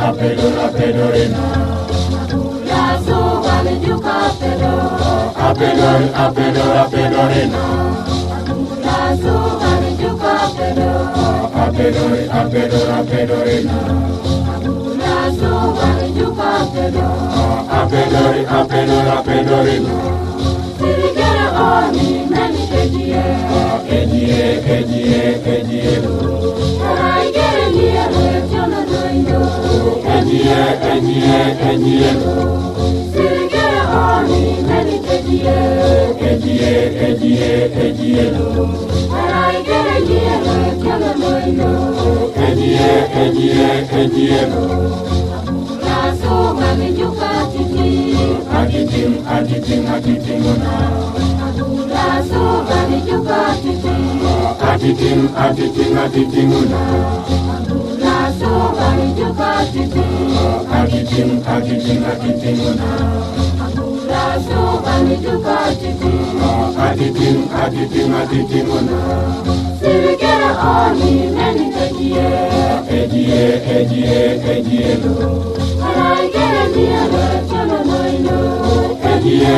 Apedorina. Lazo walijuka Apedorina. Lazo walijuka Apedorina. Lazo walijuka Apedorina. Sirigere oni meni Ejie. Raigere liere jono doindo Ejie. Sirigere oni meni Ejie. Raigere liere jono doindo Ejie. Lazo walijuka Atitinguna. Lazo walijuka Atitinguna. Lazo walijuka Atitinguna. Lazo walijuka Atitinguna. Sirigere oni meni Ejie. Raigere liere jono doindo Ejie.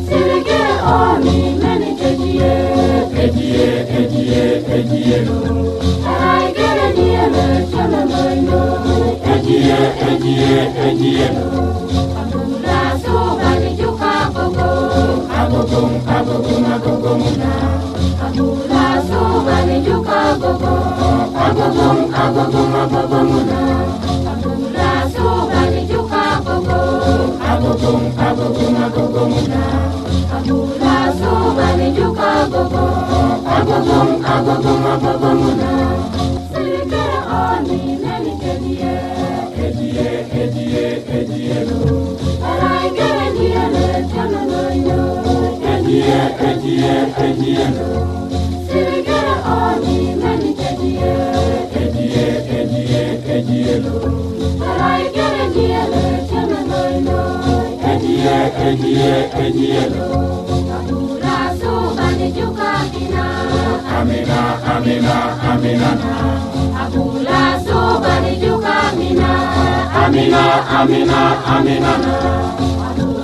Sirigere oni meni Ejie. Raigere liere jono doindo Ejie. Lazo walijuka Agogomuna. Lazo walijuka Agogomuna. Lazo walijuka Agogomuna. Lazo walijuka Agogomuna. Sirigere oni meni Ejie. Raigere liere jono doindo Ejie. Sirigere oni meni Ejie. Raigere liere jono doindo Ejie. Lazo walijuka Amina. Lazo walijuka Amina.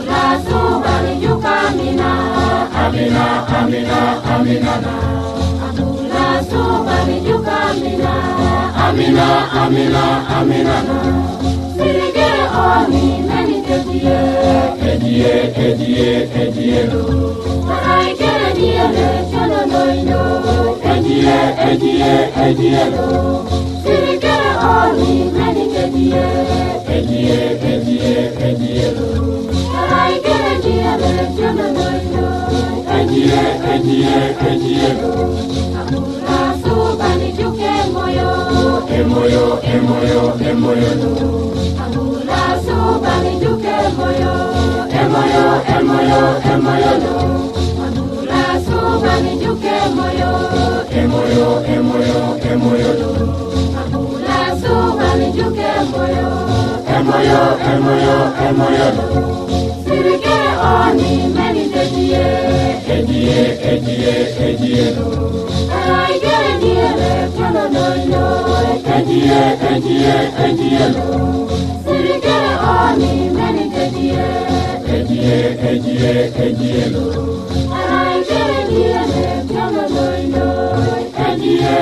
Lazo walijuka Amina. Lazo walijuka Amina. Sirigere oni meni Ejie. Raigere liere jono doindo Ejie. Sirigere oni meni Ejie. Raigere liere jono doindo Ejie. Lazo walijuke moyo Emoyo. Lazo walijuke moyo Lazo walijuke moyo Emoyo. Lazo walijuke moyo Sirigere oni meni Ejie. Raigere liere jono doindo Ejie. Sirigere oni meni Ejie. Raigere liere jono doindo Ejie.